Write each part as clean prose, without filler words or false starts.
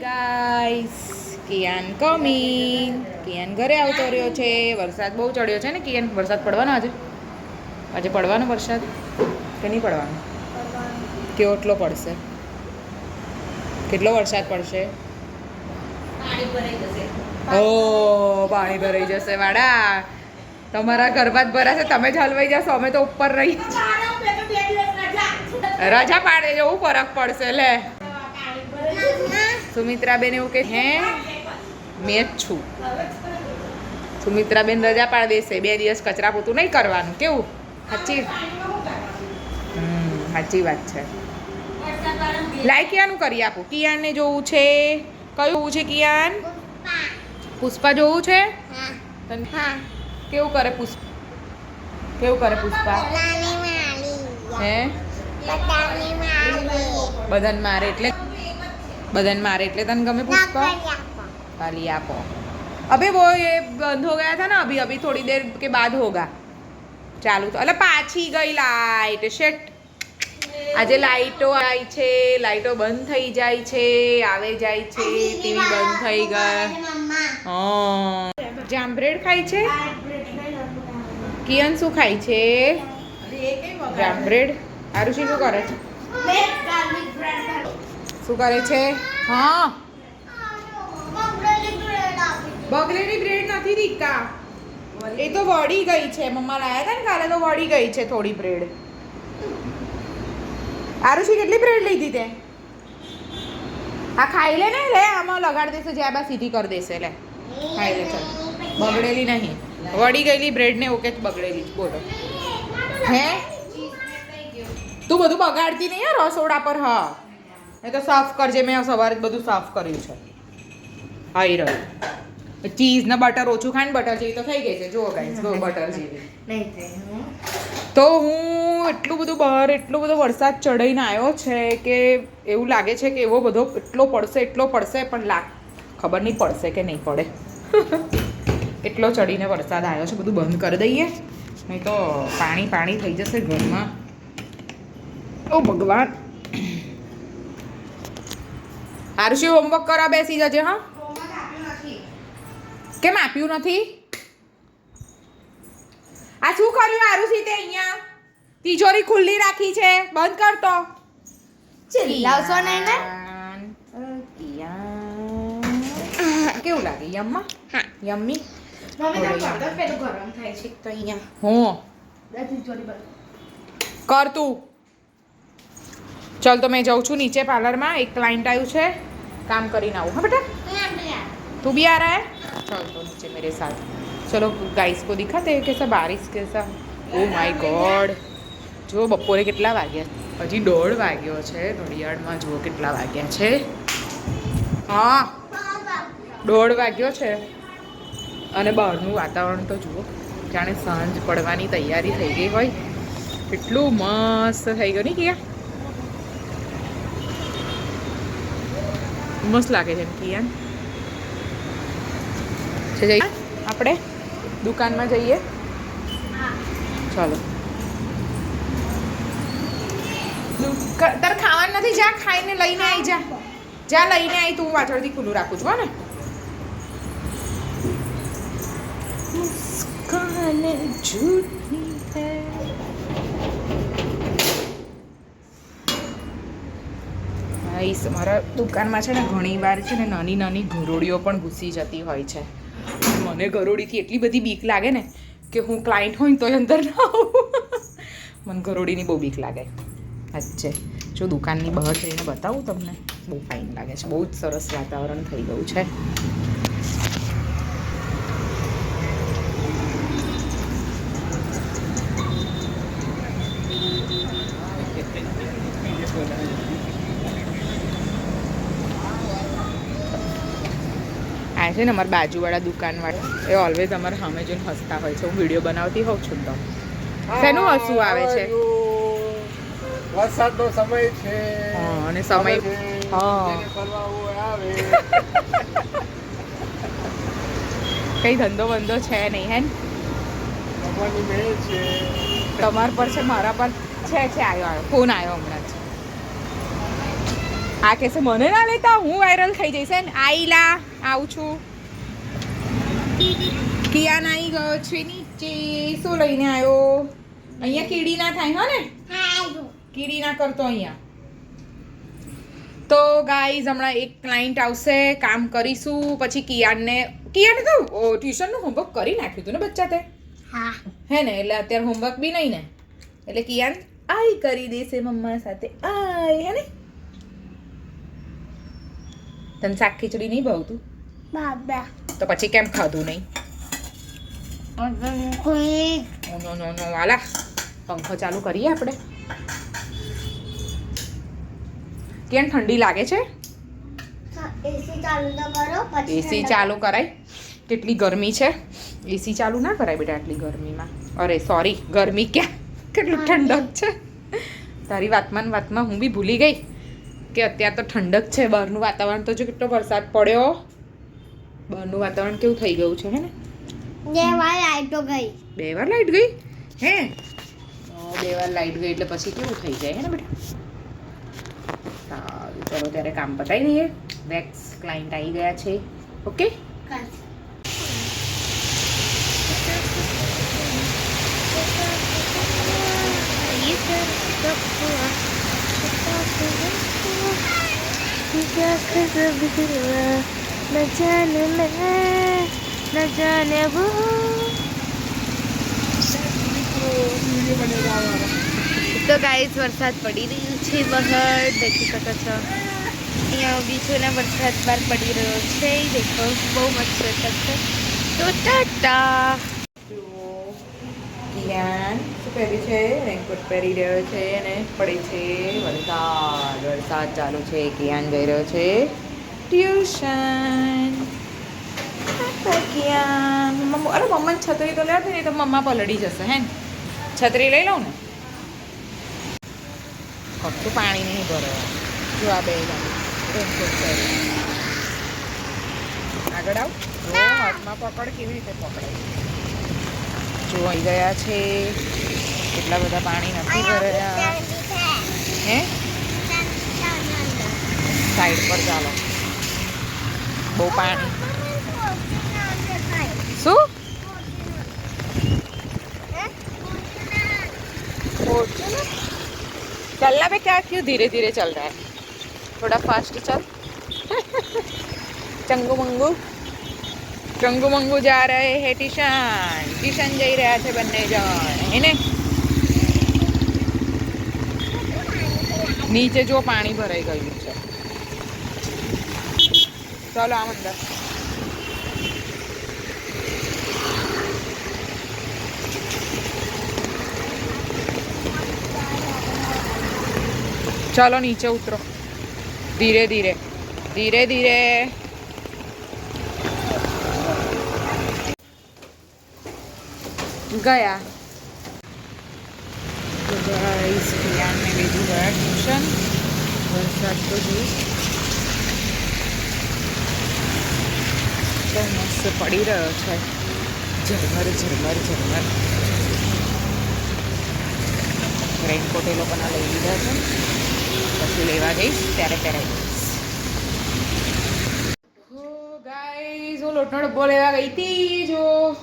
Guys, Kiaan coming. Kiaan ઘરે આવતો રહ્યો છે. વરસાદ બહુ ચડ્યો છે ને કિયાન. વરસાદ પડવાનો આજે પડવાનો વરસાદ કે નહીં પડવાનો? કેટલો પડશે? કેટલો વરસાદ પડશે? ઓ પાણી ભરાઈ જશે વાડા. તમારા ઘરમાં જ ભરાશે, તમે જ હલવાઈ જશો, અમે તો ઉપર રહી. રજા પાડે જેવું ફરક પડશે. લે સુમિત્રાબેન એવું કે હે મેં જ છું. સુમિત્રાબેન રજા પાડી દેશે, 2 દિવસ કચરા પોતું નહીં કરવાનું. કેવું? સાચી વાત છે. લાઈ કિયાનું કરી આપું. કિયાનને જોવું છે. કયું જોવું છે કિયાન? પુષ્પા જોવું છે? કેવું કરે પુષ્પા? હે બદન મારે એટલે તને ગમે પુષ્પા? खाली आपो. अबे वो ये बंद हो गया था ना, अभी थोड़ी देर के बाद होगा चालू. तो अरे पाछी गई लाइट. शेट આજે લાઈટો આવી છે, લાઈટો બંધ થઈ જાય છે, આવે જાય છે, ટીવી બંધ થઈ ગઈ. હા જામ બ્રેડ ખાય છે. કિયન શું ખાય છે? જામ બ્રેડ. આરુષિ શું કરે છે? શું કરે છે? હા બગડેલી બ્રેડ નથી દીકા, એ તો વળી ગઈ છે. મમ્મા લાયા હતા ને કાલે, તો વળી ગઈ છે થોડી બ્રેડ. આરુષિ કેટલી બ્રેડ લીધી તે? આ ખાઈ લે ને. લે આમાં લગાડ દેશે, જ્યાં બા સીધી કરી દેશે. લે ખાઈ લે. ચાલ બગડેલી નહીં, વળી ગયેલી બ્રેડ ને ઓકે બગડેલી. બોલો હે તું બધું બગાડતી નહીં યાર રસોડા પર. હા એ તો સાફ કરજે, મેં સવારે બધું સાફ કર્યું છે. આવી રહ્યું ચીઝ ને બટર ઓછું ખાઈને બટર જેવી તો થઈ ગઈ છે. જુઓ ગાઈસ, બટર જેવી. તો હું એટલું બધો વરસાદ ચડાઈને આવ્યો છે કે એવું લાગે છે કે એટલો પડશે પણ ખબર નહીં પડશે કે નહીં પડે. એટલો ચડીને વરસાદ આવ્યો છે. બધું બંધ કરી દઈએ નહીં તો પાણી થઈ જશે ઘરમાં. ઓ ભગવાન. આરુષિ હોમવર્ક કરવા બેસી જજે. હા કેમ આપ્યું નથી? આ શું કર્યું આરુષિ તે? અહીંયા તિજોરી ખુલ્લી રાખી છે, બંધ કર તો. ચિલ્લાવશો નહીં ને. કેવું લાગે? યમ્મા? હા યમ્મી. મમ્મી તો પેલું ગરમ થાય છે તો અહીંયા હું તિજોરી બંધ કર તું. ચલ તો મેં જાઉં છું નીચે પાર્લરમાં. એક ક્લાइंट આવ્યું છે, काम કરીને આવું. हाँ बेटा तू भी आ रहा है? चल तो नीचे मेरे साथ. चलो गाइस को दिखाते हैं कैसा बारिश कैसा. Oh my God. જો બપોરે કેટલા વાગ્યા? હજી 1:30 વાગ્યો છે. ઘડિયાળમાં જુઓ કેટલા વાગ્યા છે. હા 1:30 વાગ્યો છે. અને બહારનું વાતાવરણ તો જુઓ, જાણે સાંજ પડવાની તૈયારી થઈ ગઈ હોય. એટલું મસ્ત થઈ ગયું નહીં કિયા? મસ્ત લાગે છે કિયાન. જઈએ આપણે દુકાનમાં જઈએ. ચાલો. તારે ખાવાનું નથી? જા ખાઈને લઈને આવી જા. લઈને આવી. તું પાછળથી ખુલ્લું રાખું છું. ને મુસ્કાન ઝૂઠી હૈ. મારા દુકાનમાં છે ને ઘણી વાર છે ને નાની ગરોળીઓ પણ ઘૂસી જતી હોય છે. મને ગરોળીથી એટલી બધી બીક લાગે ને કે હું ક્લાયન્ટ હોય ને તોય અંદર ના આવું. મને ગરોળીની બહુ બીક લાગે. અચ્છા જો દુકાનની બહાર જઈને બતાવું તમને. બહુ ફાઇન લાગે છે. બહુ જ સરસ વાતાવરણ થઈ ગયું છે. આ છે ને અમારા બાજુવાળા દુકાનવાળા, એ ઓલવેઝ અમારા સામે જોઈને હસતા હોય છે. હું વિડીયો બનાવતી હોઉં છું તો શેનું હસવું આવે છે? વરસાદનો સમય છે. હા અને સમય હા કઈ ધંધો બંધો છે નહીં હે? તમાર પર છે, મારા પર છે. આવ્યો ફોન આવ્યો હમણાં જ. આ કહેશે મને ના લેતા હું વાયરલ થઈ જઈશ ને આઈલા આવું છું કિયાન આવી ગયો છે નીચે શું લઈને આવ્યો અહીંયા કીડી ના થાય હા ને કીડી ના કરતો અહીંયા તો ગાઈઝ હમણાં એક ક્લાયન્ટ આવશે કામ કરીશું પછી કિયાને તો ટ્યુશનનું હોમવર્ક કરી નાખ્યું હતું ને બચ્ચા તે હા હે ને એટલે અત્યારે હોમવર્ક બી નહીં ને એટલે કિયાન આઈ કરી દેશે મમ્મા સાથે આઈ હે ને તને શાક ખીચડી નહીં ભાવતું બાબા તો પછી કેમ ખાધું નહીં નો નો નો વાલા પંખો ચાલુ કરીએ આપણે કેમ ઠંડી લાગે છે એસી ચાલુ તો કરો પછી એસી ચાલુ કરાય કેટલી ગરમી છે એસી ચાલુ ના કરાય બેટા આટલી ગરમીમાં અરે સોરી ગરમી ક્યાં કેટલું ઠંડક છે તારી વાતમાં હું બી ભૂલી ગઈ કે અત્યારે તો ઠંડક છે બહારનું વાતાવરણ તો જો કેટલો વરસાદ પડ્યો બહારનું વાતાવરણ કેવું થઈ ગયું છે હે ને 2 વાર લાઈટો ગઈ 2 વાર લાઈટ ગઈ હે 2 વાર લાઈટ ગઈ એટલે પછી કેવું થઈ જાય હે ને બેટા સારું ચલો ત્યારે કામ પતાવી દઈએ વેક્સ ક્લાયન્ટ આવી ગયા છે ઓકે તો ગાઈસ વરસાદ પડી રહ્યો છે બહાર દેખી શકો છો અહીંયા બી છે ને વરસાદ બહાર પડી રહ્યો છે દેખો બહુ મસ્ત વરસાદ છે તો ટાટા કિયાન શું પહેર્યું છે રેનકોટ પહેરી રહ્યો છે અને પડે છે વરસાદ ચાલુ છે કિયાન જઈ રહ્યો છે ટ્યુશન કિયાન અરે મમ્માને છત્રી તો લેતી નહીં તો મમ્મા પલળી જશે હે ને છત્રી લઈ લઉં ને કશું પાણી નહીં ભરવા જો આ બે રેનકોટ પહેરી આગળ આવ જો હાથમાં પકડ કેવી રીતે પકડાય જો આવી ગયા છે એટલા બધા પાણી નથી ભર્યા હે સાઈડ પર ચાલો બહુ પાણી શું चलना पे क्या क्यों धीरे धीरे चल रहा है थोड़ा फास्ट चल चंगू मंगू जा रहे हैं ट्यूशन जई રહ્યા છે બંને જણ એને નીચે જો પાણી ભરાઈ ગયું છે ચાલો આમ અંદર चलो नीचे उतरो धीरे धीरे धीरे धीरे गया तो गाइस कियान ने લીધું ગયા ટ્યુશન વરસાદ તો જો મસ્ત પડી રહ્યો છે ઝરમર ઝરમર ઝરમર રેનકોટ એ લોકોના લઈ લીધા છે પછી લેવા જઈશ ત્યારે પહેરાઈ દઈશ હો ગાઈસ હું લોટનો ડબ્બો લેવા ગઈ હતી જો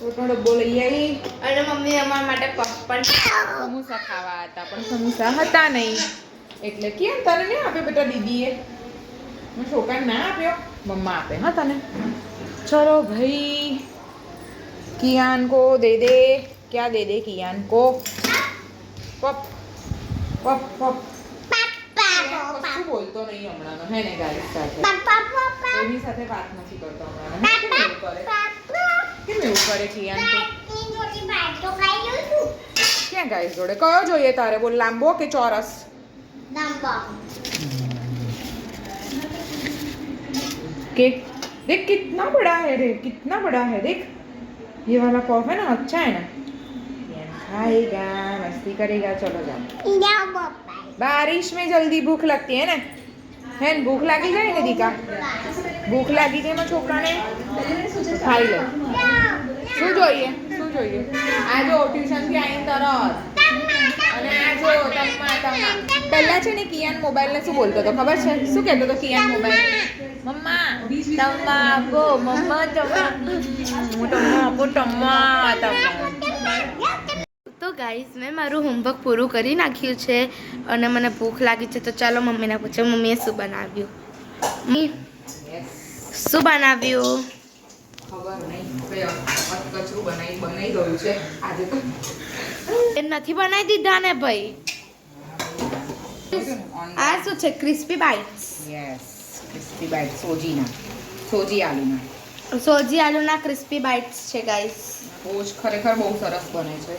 લોટનો ડબ્બો લઈ આવી અને મમ્મી અમારા માટે પપ્પન સમોસા ખાવા હતા પણ સમોસા હતા નહીં એટલે કેમ તને નહીં આપ્યો બેટા દીદીએ મેં છોકરાને ના આપ્યો મમ્મા આપે હા તને ચલો ભાઈ કિયાન કો દે દે क्या दे दे कियान को पप पप पप કશું બોલતો નહીં હમણાંનો હે ને ગાઈસ સાથે એની સાથે વાત નથી કરતો હમણાં કેમ એવું કરે કિયાન તો ક્યાં ગાઈસ જોડે કયો જોઈએ તારે બોલ લાંબો કે ચોરસ के देख कितना बड़ा है रे कितना बड़ा है देख ये वाला कॉफ है ना अच्छा है ना खाएगा मस्ती करेगा चलो जाओ बारिश में जल्दी भूख लगती है ना है न भूख लगी जाए ने दीका भूख लगी जाए मैं छोकरा ने खाई लो શું જોઈએ આ જો ટ્યુશન થી આવીને તરત અને આ જો તમ્મા પહેલા છે ને કિયાન મોબાઈલને શું બોલતો હતો ખબર છે? શું કહેતો હતો કિયાન મોબાઈલ? મમ્મા તમ્મા આપો, મમ્મા તમ્મા, હું તમ્મા આપો, તમ્મા તમ્મા. તો ગાઈઝ મેં મારું હોમવર્ક પૂરું કરી નાખ્યું છે અને મને ભૂખ લાગી છે, તો ચાલો મમ્મીને પૂછો મમ્મીએ શું બનાવ્યું. મમ્મી શું બનાવ્યું? ખબર નહીં, હવે કચરું બનાવી ગયું છે આજે તો. એ નથી બનાવી દીધા ને ભાઈ. આ શું છે? Crispy bites. Yes, crispy bite સોજી આલુના. સોજી આલુના ક્રિસ્પી બાઇટ્સ છે ગાઈઝ. બહુ જ ખરેખર બહુ સરસ બને છે.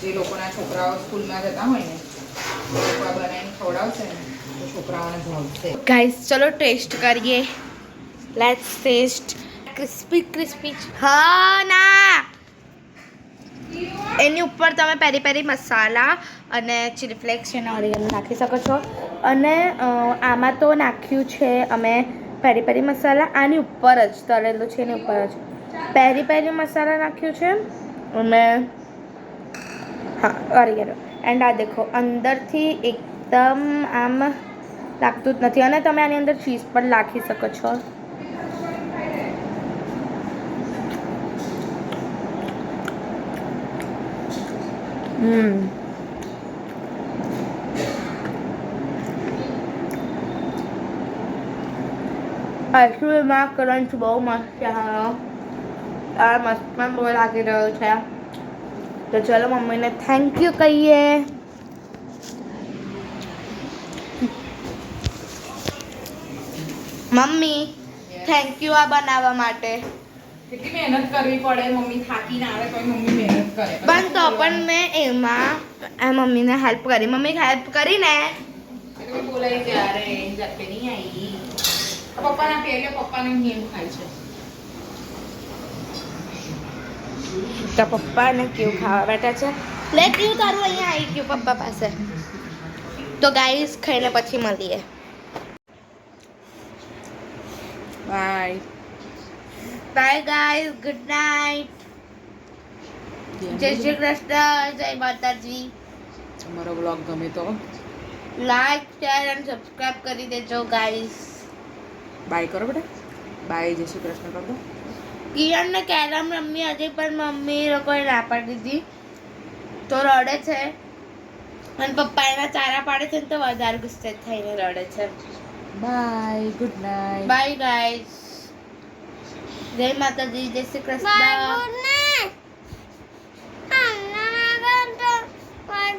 જે લોકોના છોકરાઓ સ્કૂલમાં જતા હોય ને એ લોકો આ બનાવીને ખવડાવશે ને તો છોકરાઓને ભાવશે. ગાઈઝ ચલો ટેસ્ટ કરીએ. Let's test. ક્રિસ્પી. હા ના, એની ઉપર તમે પેરી પેરી મસાલા અને ચીલી ફ્લેક્સ છે ને ઓરિગેનો નાખી શકો છો. અને આમાં તો નાખ્યું છે અમે પેરી પેરી મસાલા, આની ઉપર જ તળેલું છે, એની ઉપર જ પેરી પેરી મસાલા નાખ્યું છે અને હા ઓરિગેનો. એન્ડ આ દેખો અંદરથી એકદમ આમ લાગતું જ નથી. અને તમે આની અંદર ચીઝ પણ નાખી શકો છો. આઈસ્ક્રીમમાં કરંટ બહુ મસ્ત છે. હા આ મસ્ત પણ બહુ લાગી રહ્યો છે. તો ચલો મમ્મીને થેન્ક યુ કહીએ. મમ્મી થેન્ક યુ આ બનાવવા માટે. કેટલી મહેનત કરવી પડે, મમ્મી થાકીને આવે તો મમ્મી મહેનત કરે. પણ તો પણ મેં એમાં આ મમ્મીને હેલ્પ કરી. મમ્મી હેલ્પ કરીને તમે બોલાય ત્યારે જાતે નહીં આવી. પપ્પાના પેલે પપ્પાને નિયમ ખાય છે. તો પપ્પાને કેવું ખાવા બેઠા છે. લે કેવું તારું અહીંયા આવી ગયું પપ્પા પાસે. તો ગાઈસ ખાઈને પછી મળીએ. Bye bye guys, good night. જય શ્રી કૃષ્ણ, જય માતાજી. અમારો બ્લોગ ગમે તો લાઈક શેર અને સબસ્ક્રાઇબ કરી દેજો ગાઈસ. બાય કરો બેટા. બાય, જય શ્રી કૃષ્ણ કર દો. કિયાનને કેરમ રમી હતી પણ મમ્મી લોકોએ ના પાડી દીધી તો રડે છે. અને પપ્પા એના ચારા પાડે છે ને તો વધારે ગુસ્સે થઈને રડે છે. Bye, good night. Bye guys, જય માતાજી, જય Shri Krishna.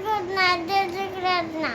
Good night, jai Shri Krishna.